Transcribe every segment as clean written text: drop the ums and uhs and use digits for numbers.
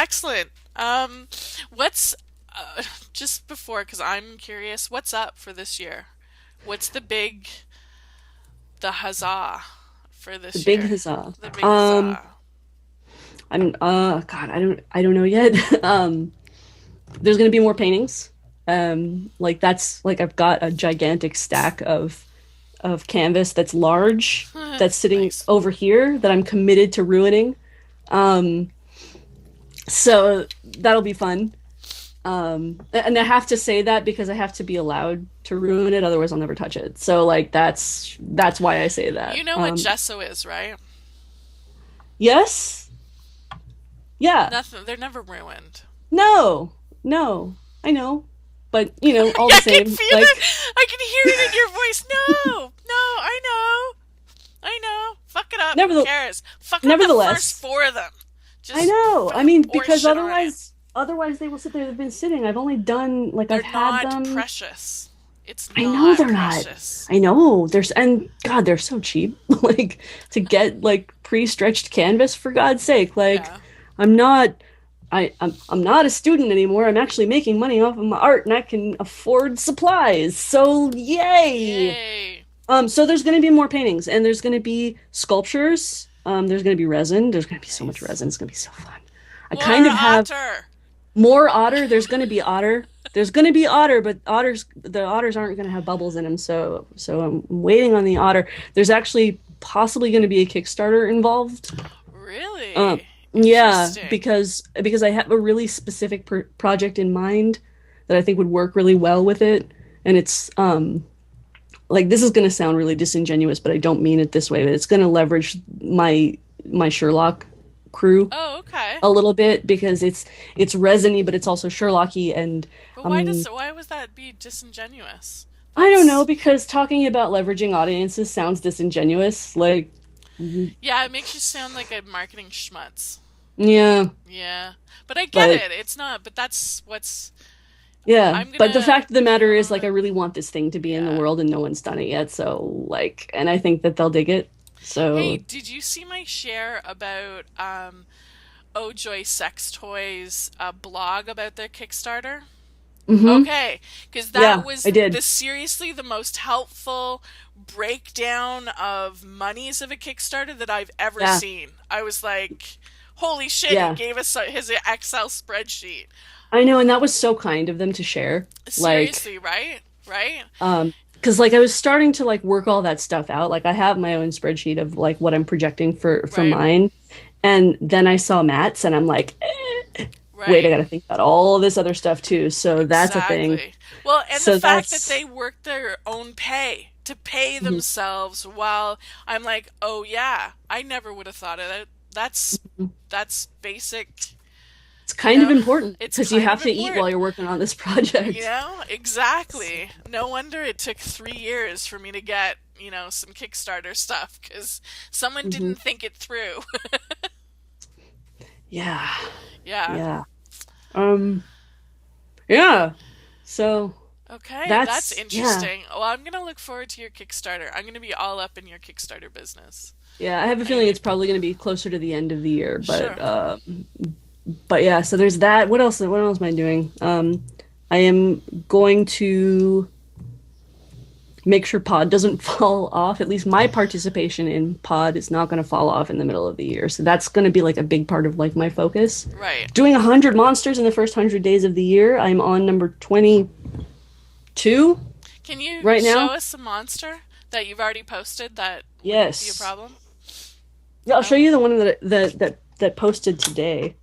Excellent. What's just before, because I'm curious, what's up for this year? What's the huzzah for The this big year? huzzah. The big huzzah. I'm God, I don't know yet. There's gonna be more paintings. Like that's like I've got a gigantic stack of canvas that's large that's sitting Nice. over here that I'm committed to ruining. Um, so that'll be fun. And I have to say that because I have to be allowed to ruin it, otherwise I'll never touch it. So like that's why I say that. You know what gesso is, right? Yes, yeah, Nothing. They're never ruined. no, no, I know, but you know, all the I can same, feel like it. I can hear it in your voice. No, no, I know. I know. Fuck it up. Who nevertheless, cares? Fuck up the first nevertheless, four of them. I Just know. I fucking mean, pour because shit on it. otherwise they will sit there. They've been sitting. I've only done like They're I've had not them. precious. It's I know not they're not. precious. I know there's and God, they're so cheap. Like to get like pre-stretched canvas for God's sake. Like Yeah. I'm not I'm not a student anymore. I'm actually making money off of my art and I can afford supplies. So yay. Yay. So there's going to be more paintings and there's going to be sculptures. There's going to be resin. There's going to be so much Nice. resin. It's going to be so fun. I More kind of have otter. more otter. There's going to be otter. There's going to be otter, but the otters aren't going to have bubbles in them. So I'm waiting on the otter. There's actually possibly going to be a Kickstarter involved. Um, Really? yeah, Interesting. because I have a really specific project in mind that I think would work really well with it, and it's like this is going to sound really disingenuous, but I don't mean it this way. But it's going to leverage my Sherlock crew Oh, okay. a little bit because it's resiny, but it's also Sherlocky, and But um, why was that be disingenuous? I don't know That's because talking about leveraging audiences sounds disingenuous. Like, yeah, it makes you sound like a marketing schmutz. yeah, Yeah. But I get but it. It's not, but that's what's yeah, I'm but the gonna fact of the matter is, like, I really want this thing to be in the yeah. world, and no one's done it yet. So, like, and I think that they'll dig it. Hey, So, did you see my share about Oh Joy Sex Toys blog about their Kickstarter? hmm Okay, because that yeah, I was did. the seriously the most helpful breakdown of monies of a Kickstarter that I've ever Yeah, seen. I was like, holy shit, he yeah, gave us his Excel spreadsheet. I know, and that was so kind of them to share. Like, Seriously, right? Right? because like I was starting to like work all that stuff out. Like, I have my own spreadsheet of like what I'm projecting for Right. mine, and then I saw Matt's, and I'm like, wait, I Right. got to think about all this other stuff too. So that's a thing. Exactly. Well, and the So fact that that's they work their own pay to pay mhm, themselves while I'm like, oh yeah, I never would have thought of that. mhm. That's basic, It's kind of important it's because you kind of have to eat while important. you're working on this project. Exactly. No wonder it took 3 years for me to get, some Kickstarter stuff because someone hmm didn't think it through. Yeah, Yeah. yeah, um, yeah. So Okay, that's that's yeah, interesting. Well, I'm gonna look forward to your Kickstarter. I'm gonna be all up in your Kickstarter business. yeah. I have a feeling I it's probably going to be closer to the end of the year, Sure. but yeah. So there's that. What else? What else am I doing? I am going to make sure pod doesn't fall off. At least my participation in pod is not going to fall off in the middle of the year. So that's going to be like a big part of like my focus. Right. Doing 100 monsters in the first 100 days of the year. I'm on number 22 Can you right show now. us a monster that you've already posted that wouldn't be a Yes. problem? Yeah, I'll show Oh, you the one that posted today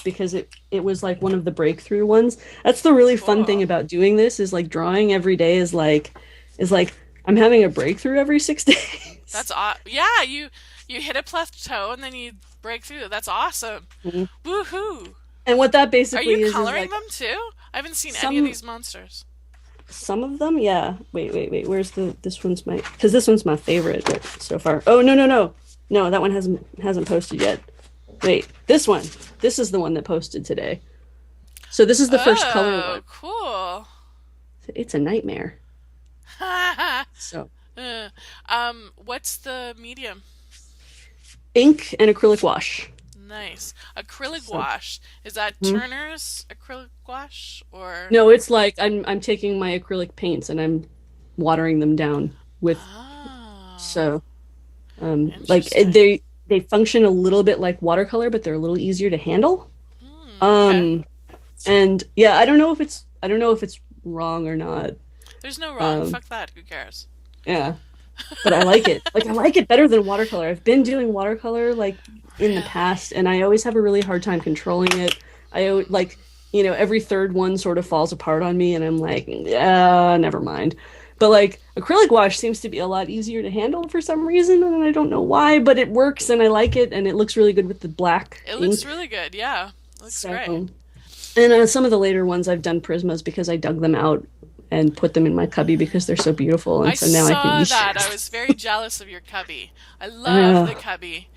because it was like one of the breakthrough ones. That's the really fun thing cool. about doing this is like drawing every day is like I'm having a breakthrough every 6 days. That's yeah, you hit a plateau and then you break through. That's awesome. Mhm. Woohoo. And what that Are you basically is coloring like them too? I haven't seen any of some these monsters. some of them, yeah. Wait. Where's the this one's my because this one's my favorite so far. Oh no. No, that one hasn't posted yet. Wait, this one. This is the one that posted today. So this is the first color one. Oh, cool. It's a nightmare. So What's the medium? ink and acrylic wash. Nice. Acrylic So, wash. Is that hmm. Turner's acrylic wash or? No, it's like I'm taking my acrylic paints and I'm watering them down with Oh, so like interesting. they function a little bit like watercolor, but they're a little easier to handle. Okay. Um, and yeah, I don't know if it's wrong or not. There's no wrong. Um, Fuck that. Who cares? yeah, but I like it. Like I like it better than watercolor. I've been doing watercolor like in the Really? past, and I always have a really hard time controlling it. Like, every third one sort of falls apart on me, and I'm like, yeah, never mind. But like acrylic wash seems to be a lot easier to handle for some reason, and I don't know why, but it works, and I like it, and it looks really good with the black It looks ink. really good. Yeah. Looks great. So, and some of the later ones I've done Prismas because I dug them out and put them in my cubby because they're so beautiful, I and so now I can saw use. that. I was very jealous of your cubby. I love Uh, the cubby.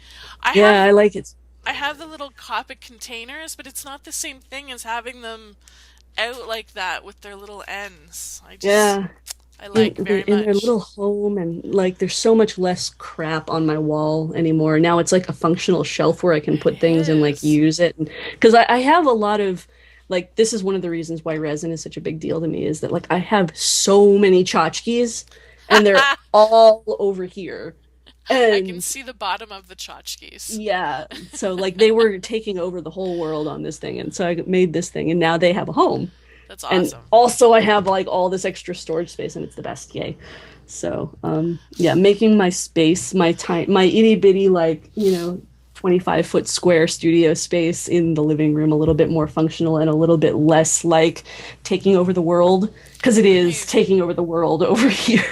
I yeah, have I like it. I have the little Copic containers, but it's not the same thing as having them out like that with their little ends. Yeah, I like very in their much. little home, and like there's so much less crap on my wall anymore. Now it's like a functional shelf where I can It put things and like is. use it. Because I have a lot of like this is one of the reasons why resin is such a big deal to me is that like I have so many tchotchkes and they're all over here. I can And see the bottom of the tchotchkes. yeah, so like they were taking over the whole world on this thing, and so I made this thing, and now they have a home. That's And awesome. also I have like all this extra storage space, and it's the best. Yay! So yeah, making my space, my itty bitty 25-foot square studio space in the living room a little bit more functional and a little bit less like taking over the world because it is Right. taking over the world over here.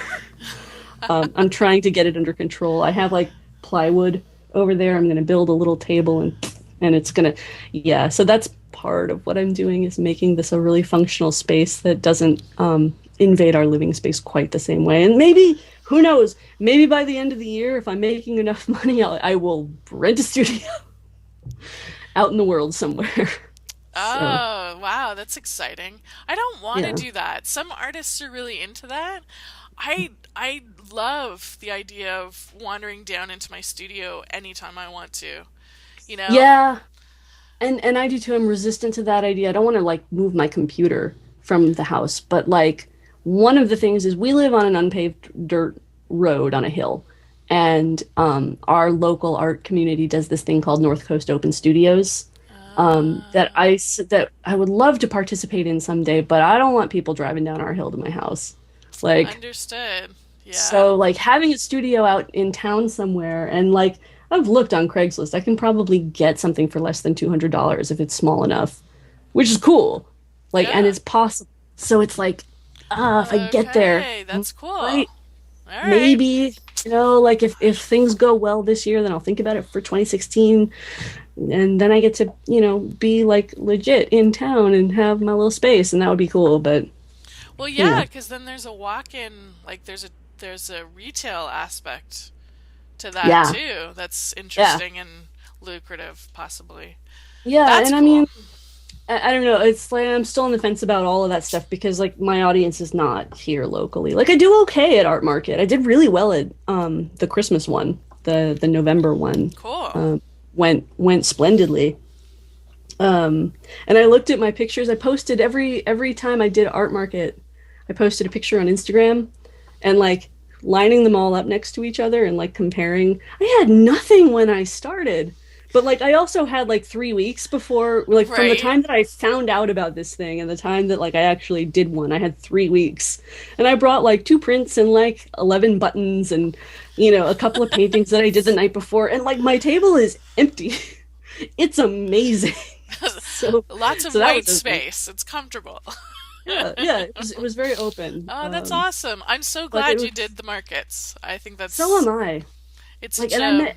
I'm trying to get it under control. I have like plywood over there. I'm going to build a little table and it's going to yeah. So that's part of what I'm doing is making this a really functional space that doesn't invade our living space quite the same way. And maybe who knows? Maybe by the end of the year, if I'm making enough money, I will rent a studio out in the world somewhere. So Oh, wow, that's exciting. I don't want to yeah, do that. Some artists are really into that. I love the idea of wandering down into my studio anytime I want to, you know? yeah. And I do too. I'm resistant to that idea. I don't want to like move my computer from the house, but like one of the things is we live on an unpaved dirt road on a hill, and our local art community does this thing called North Coast Open Studios Uh, that I would love to participate in someday, but I don't want people driving down our hill to my house. Like understood. Yeah. so like having a studio out in town somewhere and like I've looked on Craigslist. I can probably get something for less than $200 if it's small enough, which is cool. Like and Yeah. it's possible. So it's like if I get there, Okay, that's cool. All right, right. maybe like if things go well this year, then I'll think about it for 2016 and then I get to, be like legit in town and have my little space and that would be cool, but Well, you yeah, know. because then there's a walk-in, like there's a retail aspect to that Yeah. too. That's Yeah. interesting and lucrative, possibly. Yeah, That's and I cool. mean, I don't know. It's like I'm still on the fence about all of that stuff because like my audience is not here locally. Like I do okay at Art Market. I did really well at the Christmas one, the November one. Cool. Um, went splendidly. And I looked at my pictures. I posted every time I did Art Market, I posted a picture on Instagram and like lining them all up next to each other and like comparing. I had nothing when I started. But like I also had like 3 weeks before like from the Right. time that I found out about this thing and the time that like I actually did one, I had 3 weeks. And I brought like two prints and like 11 buttons and a couple of paintings that I did the night before and like my table is empty. It's amazing. So Lots of so that white was okay. space. It's comfortable. Yeah, yeah, it was very open. Oh, that's awesome. I'm so But it glad you was did the markets. I think so that's am I. it's Like such and a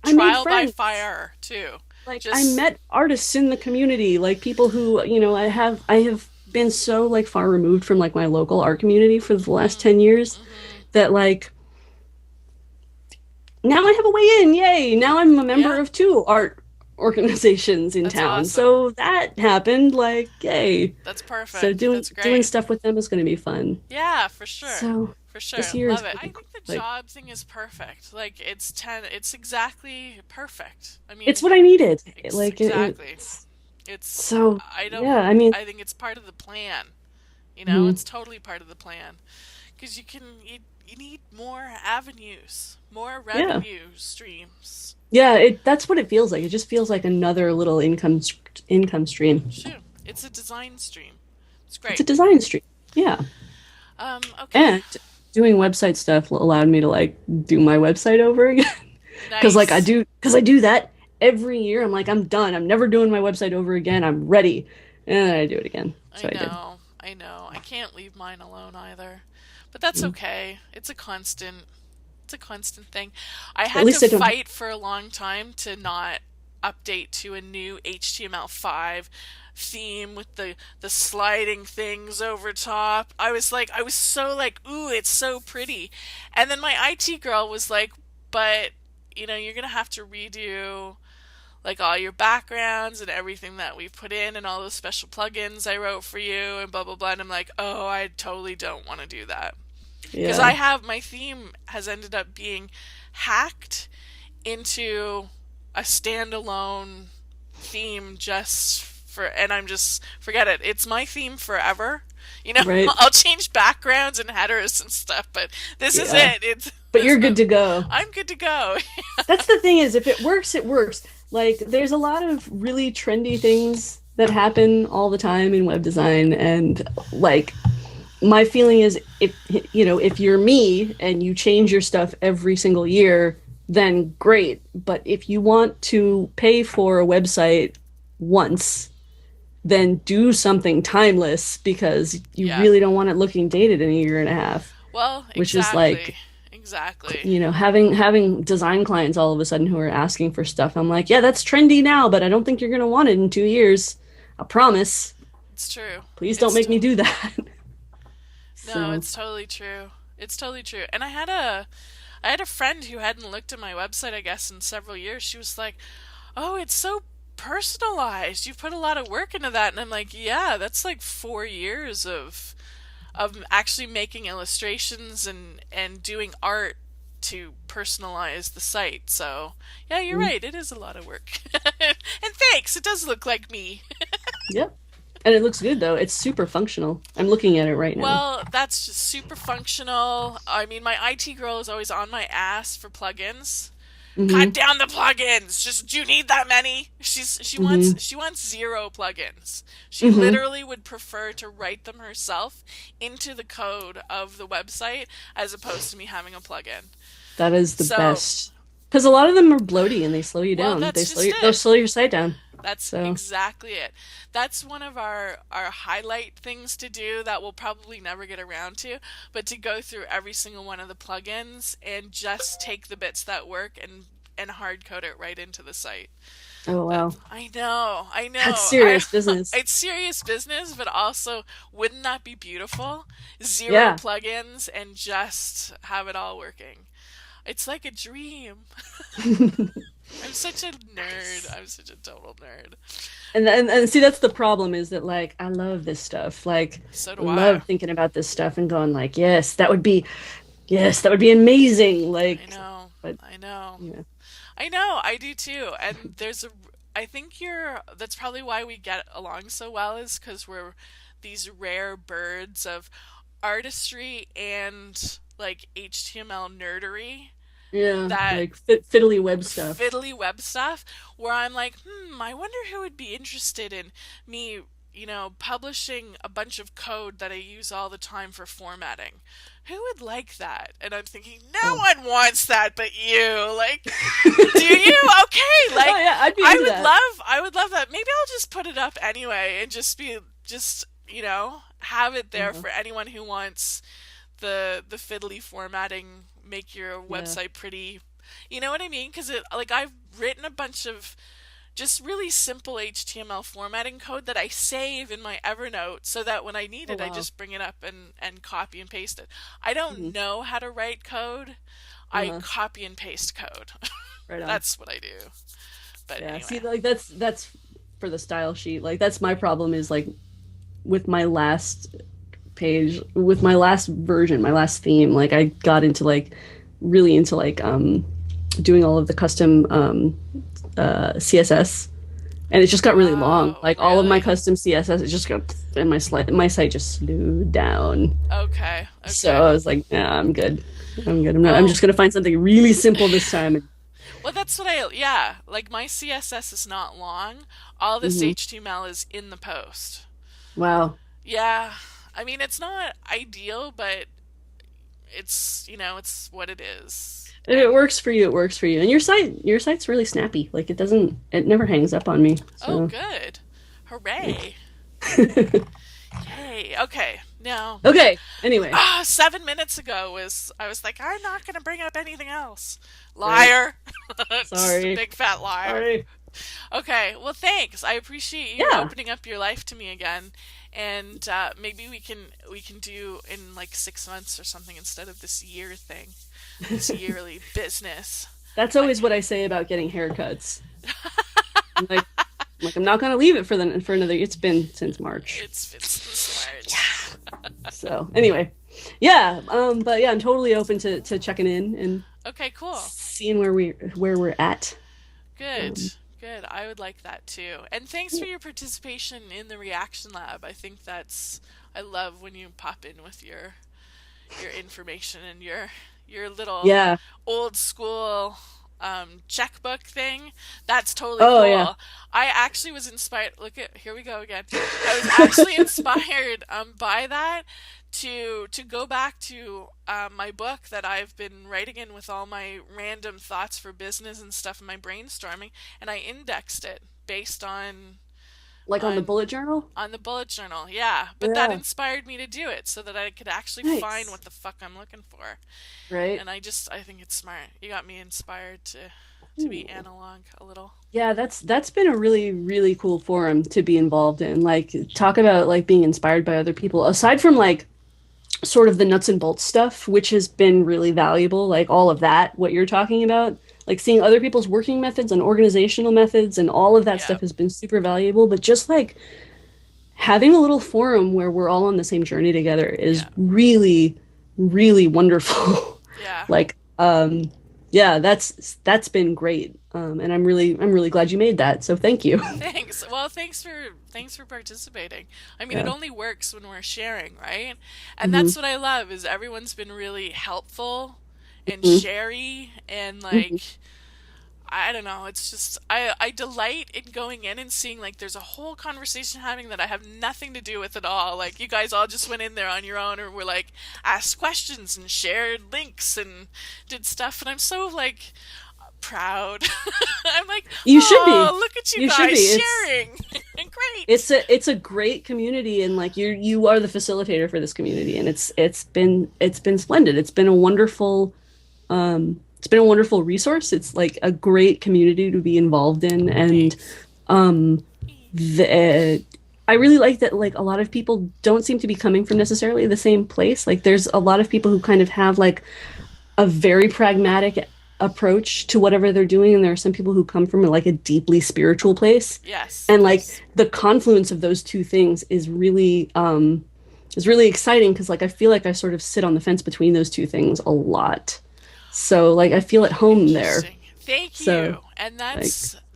I made trial by friends. fire too. Like I Just met artists in the community, like people who, I have been so like far removed from like my local art community for the last 10 years hmm. that like now I have a way in. Yay. Now I'm a member Yeah, of two art organizations in that's town. awesome. So that happened like yay. That's So perfect. doing That's doing great. stuff with them is going to be fun. Yeah, for sure. So, For For sure. This year is Love it. I like, think the like job thing is perfect. Like it's exactly perfect. I it's mean, what I needed. Like exactly. it's It's so I don't yeah. I mean, I think it's part of the plan. You know, mhm. it's totally part of the plan because you need more avenues, more Yeah, revenue streams. yeah. It that's what it feels like. It just feels like another little income stream. Shoot, it's a design stream. It's It's a great. design stream. Yeah, Okay. and doing website stuff allowed me to like do my website over again. Because like Nice. I do that every year. I'm like, I'm done. I'm never doing my website over again. I'm ready. And then I do it again. I So I did. know. I know. I can't leave mine alone either. But that's Mm. okay. It's a constant thing. I At had to least I don't have, fight for a long time to not update to a new HTML5 theme with the sliding things over top. I was so like, ooh, it's so pretty. And then my IT girl was like, but you're gonna have to redo like all your backgrounds and everything that we've put in and all those special plugins I wrote for you and blah blah blah. And I'm like, oh, I totally don't want to do that because yeah, my theme has ended up being hacked into a standalone theme just for, and I'm just, forget it. It's my theme forever. right. I'll change backgrounds and headers and stuff, but this is Yeah. it. It's But you're good to go. I'm good to go. That's the thing is if it works, it works. Like there's a lot of really trendy things that happen all the time in web design and like my feeling is if if you're me and you change your stuff every single year, then great. But if you want to pay for a website once, then do something timeless because you Yeah. really don't want it looking dated in a year and a half, Well, which is exactly. like Exactly. having design clients all of a sudden who are asking for stuff. I'm like, yeah, that's trendy now, but I don't think you're going to want it in 2 years. I promise. It's true. Please don't It's make me to- do that. no, So, it's totally true. It's totally true. And I had a friend who hadn't looked at my website, I guess, in several years. She was like, "Oh, it's so personalized. You've put a lot of work into that." And I'm like, "Yeah, that's like 4 years of actually making illustrations and doing art to personalize the site." So, yeah, you're mm, right. It is a lot of work. And thanks. It does look like me. yep. And it looks good though. It's super functional. I'm looking at it right now. Well, that's just super functional. I mean, my IT girl is always on my ass for plugins. Cut Hmm. down the plugins. Just do you need that many? Hmm. She wants zero plugins. She Hmm. literally would prefer to write them herself into the code of the website as opposed to me having a plugin. That is the So, best. Because a lot of them are bloaty and they slow you well, down. that's just They'll it. slow your site down. That's So, exactly it. That's one of our highlight things to do that we'll probably never get around to, but to go through every single one of the plugins and just take the bits that work and hard code it right into the site. oh But wow. I That's know. serious business. It's serious business, but also wouldn't that be beautiful? Zero Yeah. plugins and just have it all working. It's like a dream. I'm such a nerd. Nice. I'm such a total nerd. And see that's the problem is that like I love this stuff. Like So do I. love thinking about this stuff and going like, yes, that would be amazing. I Like know. but I know. you know, I know. I do too. And I think that's probably why we get along so well is because we're these rare birds of artistry and like HTML nerdery yeah, that like fiddly web stuff. fiddly web stuff where I'm like, I wonder who would be interested in me, publishing a bunch of code that I use all the time for formatting. Who would like that? And I'm thinking, no Oh. one wants that but you. Like, do you? Okay, Oh like yeah, I'd be into that. I would love that. Maybe I'll just put it up anyway and just, have it there Uh-huh. for anyone who wants the fiddly formatting, make your Yeah. website pretty. You know what I mean? Because like I've written a bunch of just really simple HTML formatting code that I save in my Evernote so that when I need Oh it, I wow. just bring it up and copy and paste it. I Hmm. don't know how to write code. I Uh-huh. copy and paste code. Right on. That's what I do. But Yeah. See, anyway, like that's for the style sheet. Like that's my problem is like with my last page with my last version, my last theme. Like I got into like really into like doing all of the custom CSS, and it just got really long. Oh, Like all of my really? custom CSS, it just got and my site just slowed down. Okay, So okay. I was like, nah, I'm good. I'm good. I'm Well, just gonna find something really simple this time. well, that's what yeah, like my CSS is not long. All this Hmm. HTML is in the post. Wow. Yeah, I mean, it's not ideal, but it's what it is. If it And works for you, it works for you. And your site's really snappy. Like it never hangs up on me. oh, So good. Hooray. Yay. Okay. Now, okay. Anyway, 7 minutes ago was I was like, I'm not going to bring up anything else. right. Liar. Just a Sorry. big fat liar. Sorry. Okay. Well, thanks. I appreciate you Yeah. opening up your life to me again. And maybe we can do in like 6 months or something instead of this year thing, this yearly business. That's I always what I say about getting haircuts. I'm like I'm not gonna leave it for another. It's been since March. it's smart. So anyway, yeah. But yeah, I'm totally open to checking in and Okay, cool. seeing where we're at. Good. Um, Good. I would like that too. And thanks for your participation in the reaction lab. I think I love when you pop in with your information and your little yeah. old school checkbook thing. That's totally Oh yeah. cool. I actually was inspired. Look at here we go again. I was actually inspired by that to go back to my book that I've been writing in with all my random thoughts for business and stuff in my brainstorming, and I indexed it based Like on the on bullet journal. on the bullet journal. Yeah, but that Yeah. inspired me to do it so that I could actually find Nice. what the fuck I'm looking for. Right. And I think it's smart. You got me inspired to be analog a little. Yeah, that's been a really cool forum to be involved in. Like talk about like being inspired by other people. Aside from like sort of the nuts and bolts stuff, which has been really valuable, like all of that, what you're talking about, like seeing other people's working methods and organizational methods and all of that Yeah, stuff has been super valuable. But just like having a little forum where we're all on the same journey together is yeah, really wonderful. yeah. Like yeah, that's been great. And I'm really glad you made that. So thank you. Thanks. Well, thanks for participating. I mean, it Yeah. only works when we're sharing, right? And Hmm. that's what I love is everyone's been really helpful and Hmm. sharey and Hmm. like I don't know. It's just I delight in going in and seeing like there's a whole conversation happening that I have nothing to do with at all. Like you guys all just went in there on your own or were like asked questions and shared links and did stuff, and I'm so like proud. I'm like, You should be. oh, look at you You should be. guys sharing. Great. It's a great community, and like you are the facilitator for this community, and it's been splendid. It's been a wonderful resource. It's like a great community to be involved in, and Thanks. um the I really like that like a lot of people don't seem to be coming from necessarily the same place. Like there's a lot of people who kind of have like a very pragmatic approach to whatever they're doing, and there are some people who come from like a deeply spiritual place, Yes, and like yes. the confluence of those two things is really exciting because like I feel like I sort of sit on the fence between those two things a lot, so like I feel at home there. Interesting. Thank So you. And like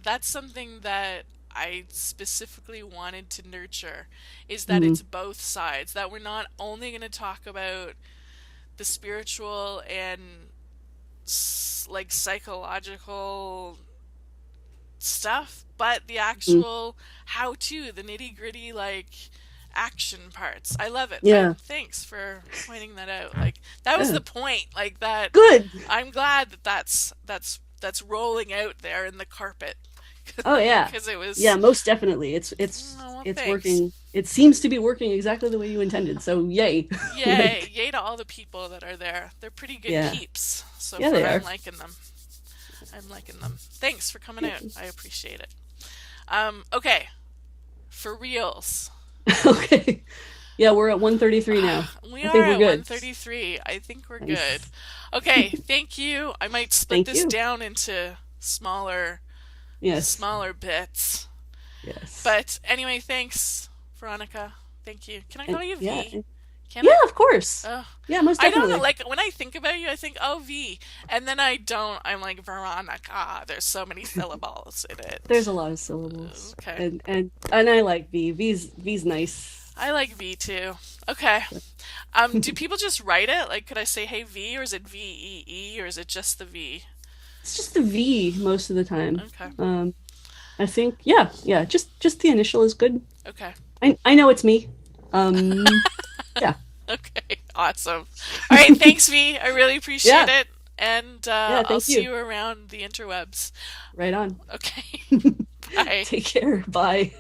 that's something that I specifically wanted to nurture is that mhm, it's both sides. That we're not only going to talk about the spiritual and like psychological stuff, but the mhm. actual how to, the nitty gritty, like action parts. I love it. Yeah, Thanks for pointing that out. Like that was yeah, the point. Like that. good. I'm glad that that's rolling out there in the carpet Oh yeah, because it yeah, was. most definitely. Oh well, It's thanks. working. It seems to be working exactly the way you intended. So yay. Yay, Like yay to all the people that are there. They're pretty good yeah, peeps so yeah, far. they I'm are. liking them. I'm liking them. Thanks for coming out. Yeah. I appreciate it. Okay, for reals. Okay. Yeah, we're at 133 now. We I are think we're at good. 133. I think we're good. Nice. Okay, thank you. I might split Thank this you. down into smaller Yes. smaller bits. Yes. But anyway, thanks, Veronica. Thank you. Can I And call you yeah, V? Can I? Yeah, of course. Oh, Yeah, most I don't know. definitely. Like when I think about you, I think, oh, V, and then I don't. I'm like Veronica. There's so many syllables in There's it. a lot of syllables, Okay, and I like V. V's nice. I like V too. Okay. Do people just write it? Like, could I say, hey V, or is it VEE, or is it just the V? It's just the V most of the time. Okay. I think, yeah, just the initial is good. Okay. I know it's me. Um, yeah, Okay. Awesome. All right. Thanks, V. I really appreciate yeah, it, and yeah. I'll Thank see you. you around the interwebs. Right on. Okay. Bye. Take care. Bye.